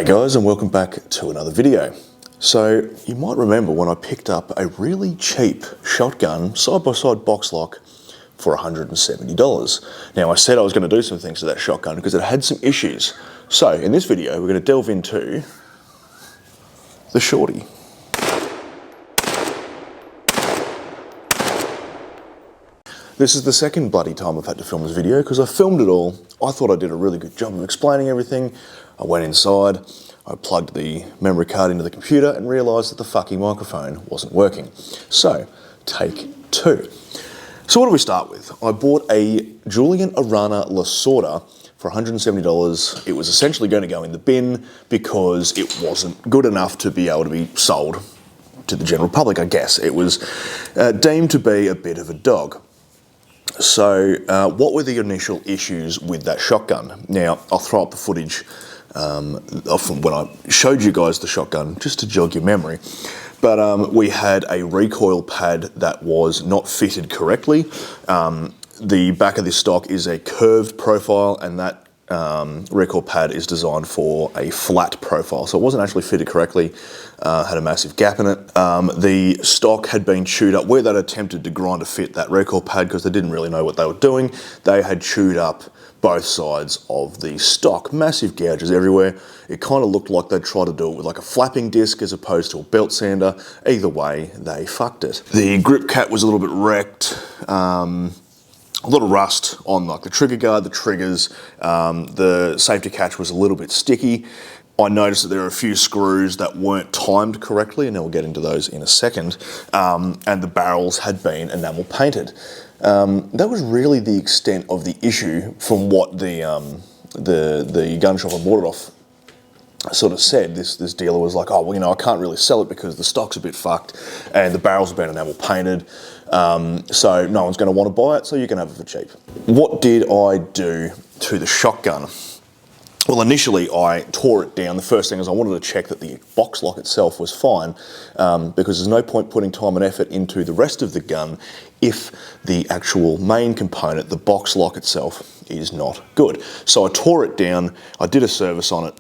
G'day guys, and welcome back to another video. So you might remember when I picked up a really cheap shotgun side-by-side box lock for $170. Now I said I was going to do some things to that shotgun because it had some issues. So in this video we're going to delve into the shorty. This is the second bloody time I've had to film this video because I filmed it all. I thought I did a really good job of explaining everything. I went inside, I plugged the memory card into the computer and realised that the fucking microphone wasn't working. So, take two. So what do we start with? I bought a Julian Arana Lasorda for $170. It was essentially going to go in the bin because it wasn't good enough to be able to be sold to the general public, I guess. It was deemed to be a bit of a dog. So what were the initial issues with that shotgun? Now, I'll throw up the footage of when I showed you guys the shotgun, just to jog your memory. But we had a recoil pad that was not fitted correctly. The back of this stock is a curved profile, and that recoil pad is designed for a flat profile. So it wasn't actually fitted correctly, had a massive gap in it. The stock had been chewed up where they'd attempted to grind to fit that recoil pad because they didn't really know what they were doing. They had chewed up both sides of the stock, massive gouges everywhere. It kind of looked like they'd tried to do it with like a flapping disc as opposed to a belt sander. Either way, they fucked it. The grip cap was a little bit wrecked. A lot of rust on like the trigger guard, the triggers. The safety catch was a little bit sticky. I noticed that there are a few screws that weren't timed correctly, and we'll get into those in a second. And the barrels had been enamel painted. That was really the extent of the issue from what the gun shop I bought it off sort of said. This dealer was like, oh, well, you know, I can't really sell it because the stock's a bit fucked and the barrels have been enamel painted. So no one's going to want to buy it, so you can have it for cheap. What did I do to the shotgun? Well, initially I tore it down. The first thing is I wanted to check that the box lock itself was fine, because there's no point putting time and effort into the rest of the gun if the actual main component, the box lock itself, is not good. So I tore it down, I did a service on it.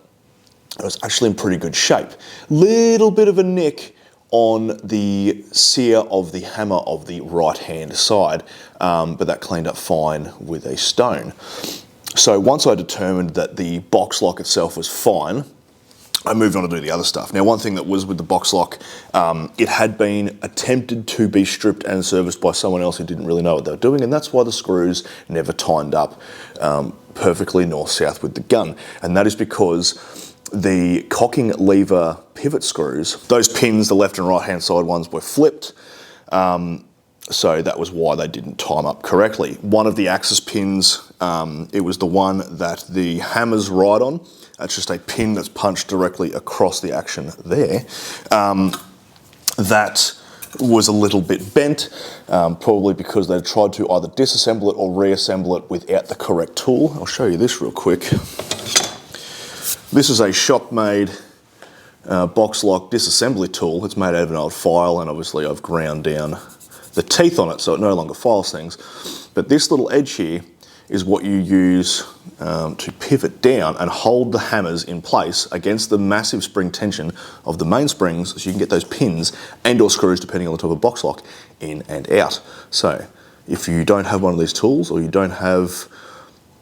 It was actually in pretty good shape. Little bit of a nick on the sear of the hammer of the right hand side, but that cleaned up fine with a stone. So once I determined that the box lock itself was fine, I moved on to do the other stuff. Now, one thing that was with the box lock, it had been attempted to be stripped and serviced by someone else who didn't really know what they were doing, and that's why the screws never tightened up perfectly north-south with the gun. And that is because the cocking lever pivot screws, those pins, the left and right hand side ones, were flipped. So that was why they didn't time up correctly. One of the axis pins, it was the one that the hammers ride on. That's just a pin that's punched directly across the action there. That was a little bit bent, probably because they tried to either disassemble it or reassemble it without the correct tool. I'll show you this real quick. This is a shop-made box lock disassembly tool. It's made out of an old file, and obviously I've ground down the teeth on it so it no longer files things. But this little edge here is what you use to pivot down and hold the hammers in place against the massive spring tension of the mainsprings, so you can get those pins and or screws, depending on the type of box lock, in and out. So if you don't have one of these tools, or you don't have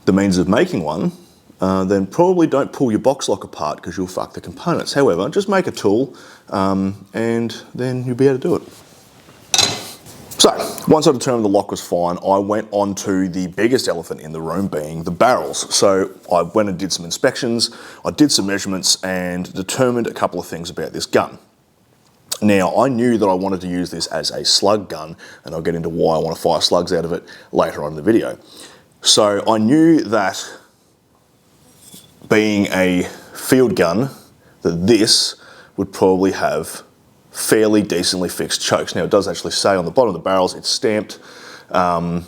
the means of making one, then probably don't pull your box lock apart because you'll fuck the components. However, just make a tool and then you'll be able to do it. So, once I determined the lock was fine, I went on to the biggest elephant in the room, being the barrels. So I went and did some inspections, I did some measurements, and determined a couple of things about this gun. Now, I knew that I wanted to use this as a slug gun, and I'll get into why I want to fire slugs out of it later on in the video. So I knew that being a field gun, that this would probably have fairly decently fixed chokes. Now, it does actually say on the bottom of the barrels, it's stamped that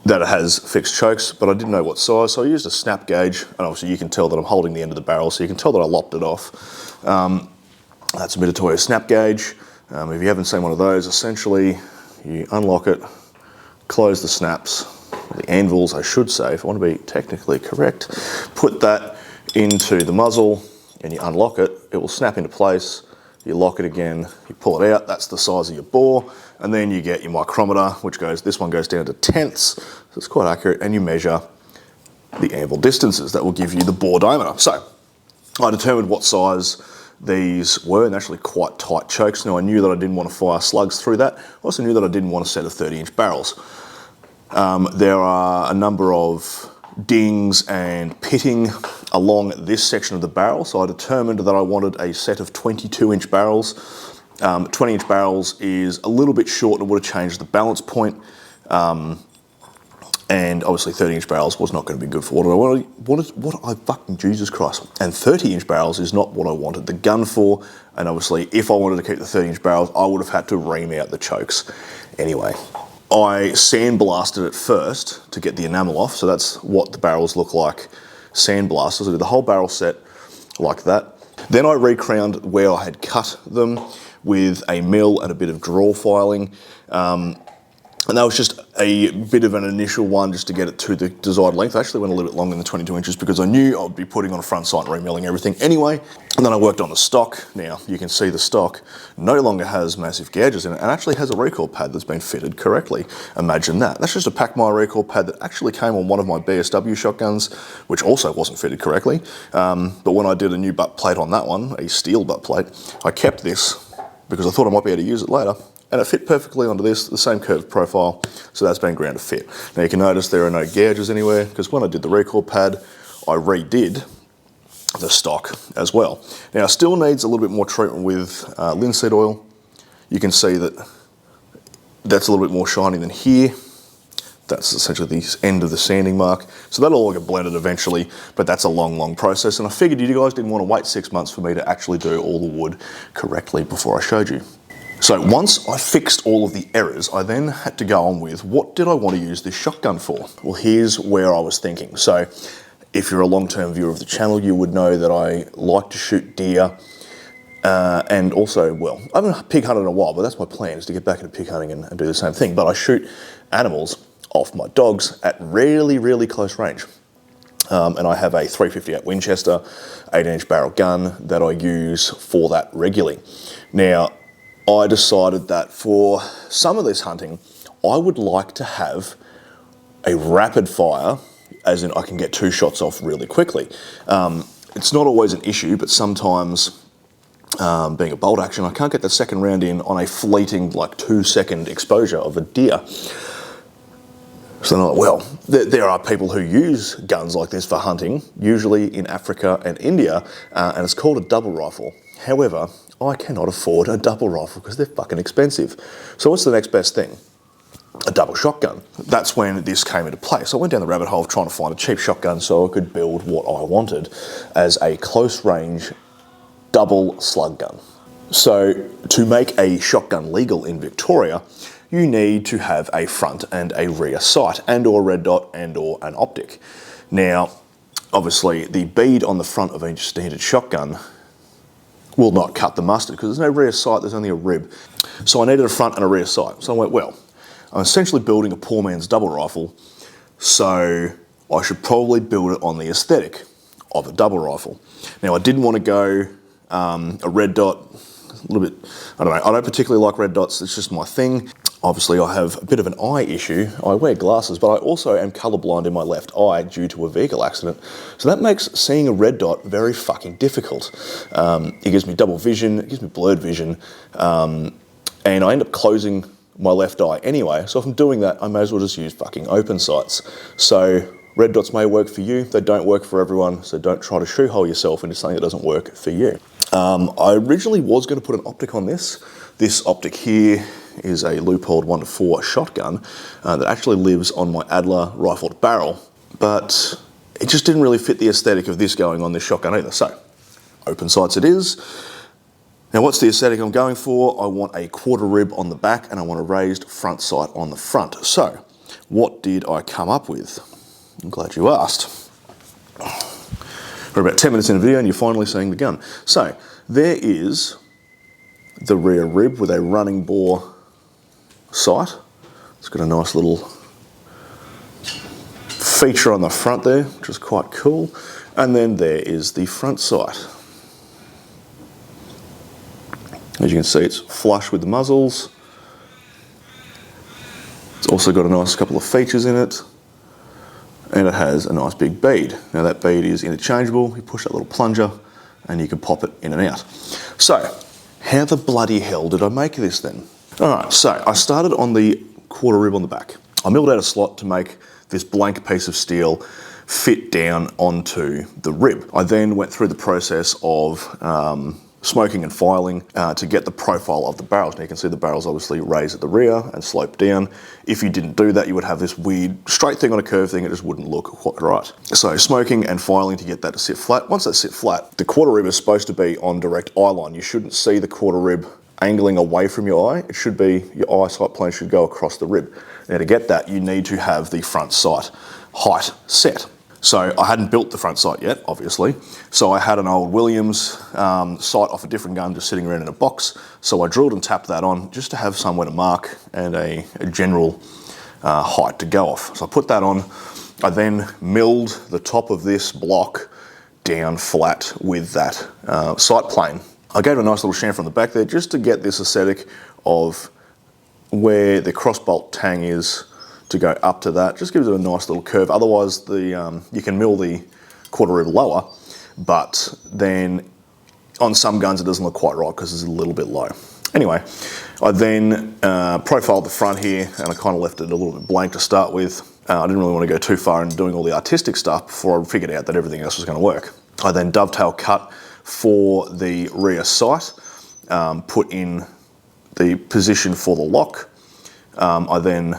it has fixed chokes, but I didn't know what size, so I used a snap gauge, and obviously you can tell that I'm holding the end of the barrel, so you can tell that I lopped it off. That's a Mitutoyo snap gauge. If you haven't seen one of those, essentially you unlock it, close the snaps, the anvils I should say, if I want to be technically correct, put that into the muzzle and you unlock it, it will snap into place. You lock it again, you pull it out, that's the size of your bore, and then you get your micrometer, which this one goes down to tenths, so it's quite accurate, and you measure the anvil distances. That will give you the bore diameter. So I determined what size these were, and actually quite tight chokes. Now I knew that I didn't want to fire slugs through that. I also knew that I didn't want a set of 30-inch barrels. There are a number of dings and pitting along this section of the barrel, so I determined that I wanted a set of 22-inch barrels. 20-inch barrels is a little bit short and would have changed the balance point, and obviously 30-inch barrels was not going to be good for Jesus Christ. And 30-inch barrels is not what I wanted the gun for, and obviously if I wanted to keep the 30-inch barrels, I would have had to ream out the chokes. Anyway, I sandblasted it first to get the enamel off, so that's what the barrels look like sandblasted. So I did the whole barrel set like that. Then I recrowned where I had cut them with a mill and a bit of draw filing. And that was just a bit of an initial one just to get it to the desired length. I actually went a little bit longer than 22 inches because I knew I'd be putting on a front sight and remilling everything anyway. And then I worked on the stock. Now you can see the stock no longer has massive gouges in it and actually has a recoil pad that's been fitted correctly. Imagine that. That's just a Pacmire recoil pad that actually came on one of my BSW shotguns, which also wasn't fitted correctly. But when I did a new butt plate on that one, a steel butt plate, I kept this because I thought I might be able to use it later. And it fit perfectly onto this, the same curved profile, so that's been ground to fit. Now you can notice there are no gouges anywhere, because when I did the recoil pad, I redid the stock as well. Now it still needs a little bit more treatment with linseed oil. You can see that that's a little bit more shiny than here. That's essentially the end of the sanding mark. So that'll all get blended eventually, but that's a long, long process. And I figured you guys didn't want to wait 6 months for me to actually do all the wood correctly before I showed you. So once I fixed all of the errors, I then had to go on with what did I want to use this shotgun for? Well, here's where I was thinking. So if you're a long-term viewer of the channel, you would know that I like to shoot deer and also, well, I haven't pig hunted in a while, but that's my plan, is to get back into pig hunting and do the same thing. But I shoot animals off my dogs at really, really close range. And I have a 358 Winchester 18-inch barrel gun that I use for that regularly. Now, I decided that for some of this hunting, I would like to have a rapid fire, as in I can get 2 shots off really quickly. It's not always an issue, but sometimes, being a bolt action, I can't get the second round in on a fleeting, like 2-second exposure of a deer. So I'm like, well, there are people who use guns like this for hunting, usually in Africa and India, and it's called a double rifle. However, I cannot afford a double rifle because they're fucking expensive. So what's the next best thing? A double shotgun. That's when this came into play. So I went down the rabbit hole of trying to find a cheap shotgun so I could build what I wanted as a close range double slug gun. So to make a shotgun legal in Victoria, you need to have a front and a rear sight and or red dot and or an optic. Now, obviously the bead on the front of each standard shotgun will not cut the mustard because there's no rear sight, there's only a rib. So I needed a front and a rear sight. So I went, well, I'm essentially building a poor man's double rifle, so I should probably build it on the aesthetic of a double rifle. Now I didn't want to go a red dot, a little bit, I don't know, I don't particularly like red dots, it's just my thing. Obviously I have a bit of an eye issue. I wear glasses, but I also am colorblind in my left eye due to a vehicle accident. So that makes seeing a red dot very fucking difficult. It gives me double vision, it gives me blurred vision, and I end up closing my left eye anyway. So if I'm doing that, I may as well just use fucking open sights. So red dots may work for you, they don't work for everyone, so don't try to shoehole yourself into something that doesn't work for you. I originally was going to put an optic on this. This optic here is a loopholed 1-4 shotgun that actually lives on my Adler rifled barrel, but it just didn't really fit the aesthetic of this going on this shotgun either. So open sights it is. Now what's the aesthetic I'm going for? I want a quarter rib on the back and I want a raised front sight on the front. So what did I come up with? I'm glad you asked. We're about 10 minutes in the video and you're finally seeing the gun. So there is the rear rib with a running bore sight. It's got a nice little feature on the front there, which is quite cool. And then there is the front sight. As you can see, it's flush with the muzzles. It's also got a nice couple of features in it. And it has a nice big bead. Now that bead is interchangeable. You push that little plunger and you can pop it in and out. So, how the bloody hell did I make this then? Alright, so I started on the quarter rib on the back. I milled out a slot to make this blank piece of steel fit down onto the rib. I then went through the process of smoking and filing to get the profile of the barrels. Now you can see the barrels obviously raise at the rear and slope down. If you didn't do that, you would have this weird straight thing on a curve thing. It just wouldn't look quite right. So smoking and filing to get that to sit flat. Once that sit flat, the quarter rib is supposed to be on direct eye line. You shouldn't see the quarter rib angling away from your eye. It should be, your eyesight plane should go across the rib. Now to get that, you need to have the front sight height set. So I hadn't built the front sight yet, obviously. So I had an old Williams sight off a different gun just sitting around in a box. So I drilled and tapped that on just to have somewhere to mark and a general height to go off. So I put that on. I then milled the top of this block down flat with that sight plane. I gave it a nice little chamfer on the back there just to get this aesthetic of where the crossbolt tang is to go up to that. Just gives it a nice little curve. Otherwise, you can mill the quarter rib lower, but then on some guns it doesn't look quite right because it's a little bit low. Anyway, I then profiled the front here and I kind of left it a little bit blank to start with. I didn't really want to go too far in doing all the artistic stuff before I figured out that everything else was going to work. I then dovetail cut for the rear sight, put in the position for the lock. I then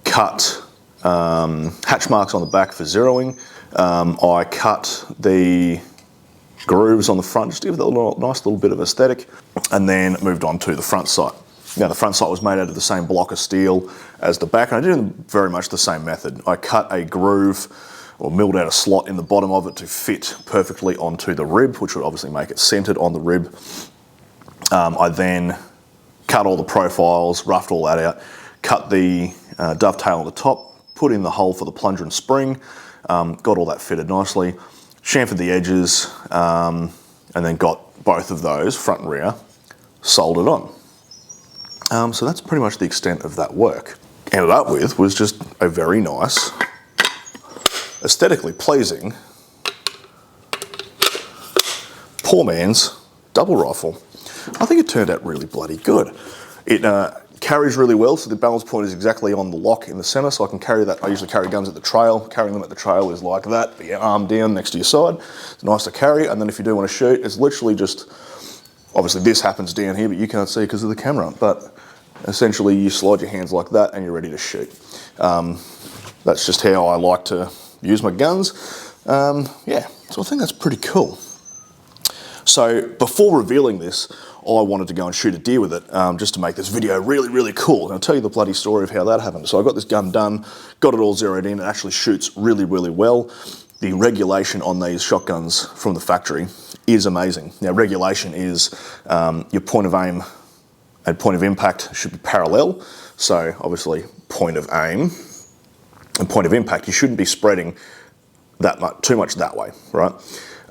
cut hatch marks on the back for zeroing. I cut the grooves on the front just to give it a nice little bit of aesthetic, and then moved on to the front sight. Now the front sight was made out of the same block of steel as the back, and I did it in very much the same method. I cut a groove or milled out a slot in the bottom of it to fit perfectly onto the rib, which would obviously make it centered on the rib. I then cut all the profiles, roughed all that out, cut the dovetail on the top, put in the hole for the plunger and spring, got all that fitted nicely, chamfered the edges, and then got both of those, front and rear, soldered on. So that's pretty much the extent of that work. Ended up with was just a very nice, aesthetically pleasing, poor man's double rifle. I think it turned out really bloody good. It carries really well, so the balance point is exactly on the lock in the center, so I can carry that. I usually carry guns at the trail. Carrying them at the trail is like that, but your arm down next to your side. It's nice to carry, and then if you do want to shoot, it's literally just, obviously this happens down here, but you can't see because of the camera, but essentially you slide your hands like that and you're ready to shoot. That's just how I like to use my guns. Yeah, so I think that's pretty cool. So before revealing this, I wanted to go and shoot a deer with it just to make this video really, really cool. And I'll tell you the bloody story of how that happened. So I got this gun done, got it all zeroed in. It actually shoots really, really well. The regulation on these shotguns from the factory is amazing. Now, regulation is your point of aim and point of impact should be parallel. So obviously point of aim and point of impact, you shouldn't be spreading that much, too much that way, right?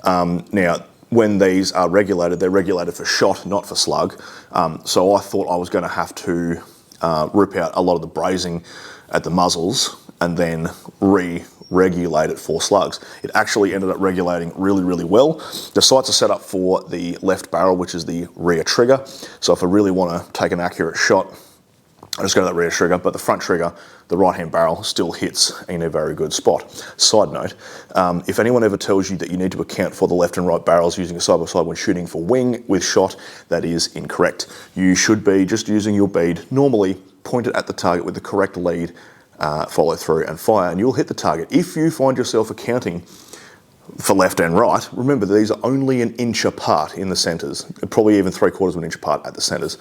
Now, when these are regulated, they're regulated for shot, not for slug. So I thought I was going to have to rip out a lot of the brazing at the muzzles and then re-regulate it for slugs. It actually ended up regulating really, really well. The sights are set up for the left barrel, which is the rear trigger. So if I really want to take an accurate shot, I just go to that rear trigger, but the front trigger, the right-hand barrel, still hits in a very good spot. Side note, if anyone ever tells you that you need to account for the left and right barrels using a side-by-side when shooting for wing with shot, that is incorrect. You should be just using your bead, normally point it at the target with the correct lead, follow through and fire, and you'll hit the target. If you find yourself accounting for left and right, remember these are only an inch apart in the centres, probably even 3/4 of an inch apart at the centres.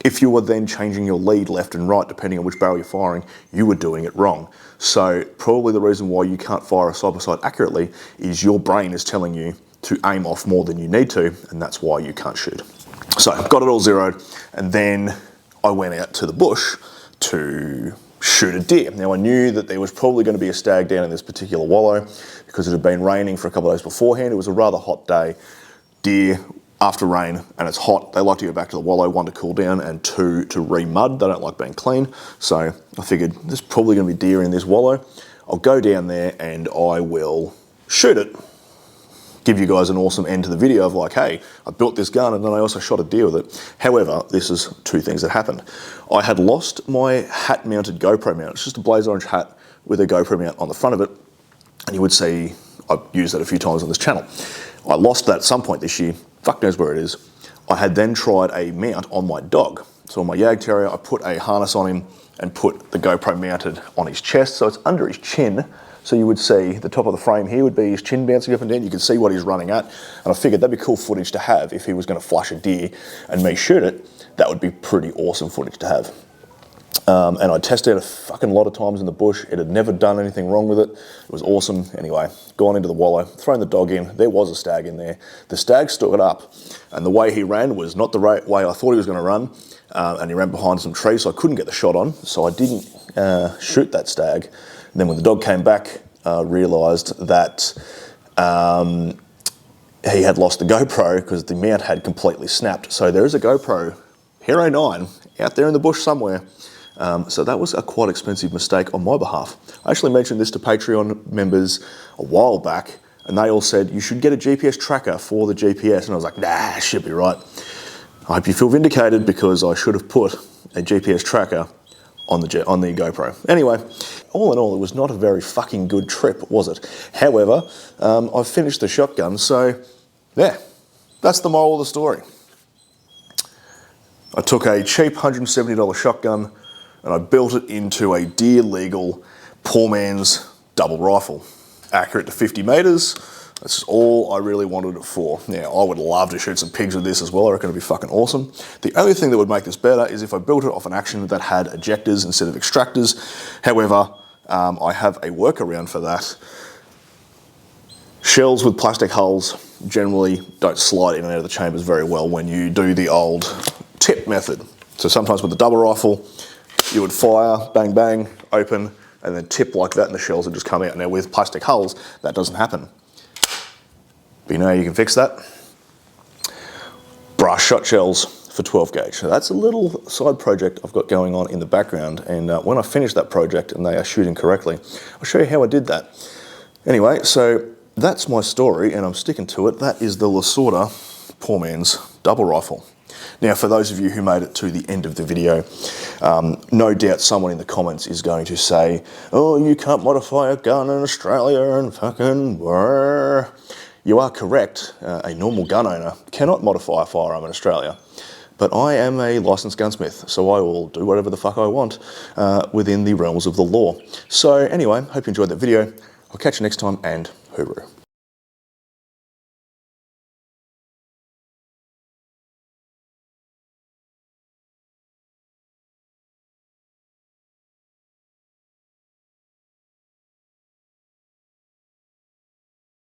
If you were then changing your lead left and right, depending on which barrel you're firing, you were doing it wrong. So probably the reason why you can't fire a side-by-side accurately is your brain is telling you to aim off more than you need to, and that's why you can't shoot. So got it all zeroed, and then I went out to the bush to shoot a deer. Now I knew that there was probably going to be a stag down in this particular wallow because it had been raining for a couple of days beforehand. It was a rather hot day. Deer, after rain and it's hot, they like to go back to the wallow, 1 to cool down and 2 to re-mud. They don't like being clean. So I figured there's probably going to be deer in this wallow. I'll go down there and I will shoot it. Give you guys an awesome end to the video of like, hey, I built this gun and then I also shot a deer with it. However, this is 2 things that happened. I had lost my hat-mounted GoPro mount. It's just a blaze orange hat with a GoPro mount on the front of it. And you would see, I've used that a few times on this channel. I lost that at some point this year. Fuck knows where it is. I had then tried a mount on my dog. So on my Yag Terrier, I put a harness on him and put the GoPro mounted on his chest. So it's under his chin. So you would see the top of the frame here would be his chin bouncing up and down. You could see what he's running at. And I figured that'd be cool footage to have if he was going to flush a deer and me shoot it. That would be pretty awesome footage to have. And I tested it a fucking lot of times in the bush. It had never done anything wrong with it. It was awesome. Anyway, gone into the wallow, thrown the dog in. There was a stag in there. The stag stood up, and the way he ran was not the way I thought he was going to run. And he ran behind some trees, so I couldn't get the shot on. So I didn't shoot that stag. And then when the dog came back, realised that he had lost the GoPro because the mount had completely snapped. So there is a GoPro Hero 9 out there in the bush somewhere. So that was a quite expensive mistake on my behalf. I actually mentioned this to Patreon members a while back, and they all said, you should get a GPS tracker for the GPS. And I was like, nah, should be right. I hope you feel vindicated because I should have put a GPS tracker on the GoPro. Anyway, all in all, it was not a very fucking good trip, was it? However, I finished the shotgun, so yeah, that's the moral of the story. I took a cheap $170 shotgun and I built it into a deer legal poor man's double rifle. Accurate to 50 meters. That's all I really wanted it for. Now, I would love to shoot some pigs with this as well. I reckon it'd be fucking awesome. The only thing that would make this better is if I built it off an action that had ejectors instead of extractors. However, I have a workaround for that. Shells with plastic hulls generally don't slide in and out of the chambers very well when you do the old tip method. So sometimes with the double rifle, you would fire, bang, bang, open, and then tip like that and the shells would just come out. Now with plastic hulls, that doesn't happen. But you know how you can fix that? Brass shot shells for 12 gauge. So that's a little side project I've got going on in the background, and when I finish that project and they are shooting correctly, I'll show you how I did that. Anyway, so that's my story and I'm sticking to it. That is the Lasorda poor man's double rifle. Now, for those of you who made it to the end of the video, no doubt someone in the comments is going to say, oh, you can't modify a gun in Australia and fucking brr. You are correct. A normal gun owner cannot modify a firearm in Australia. But I am a licensed gunsmith, so I will do whatever the fuck I want within the realms of the law. So anyway, hope you enjoyed that video. I'll catch you next time, and hooroo.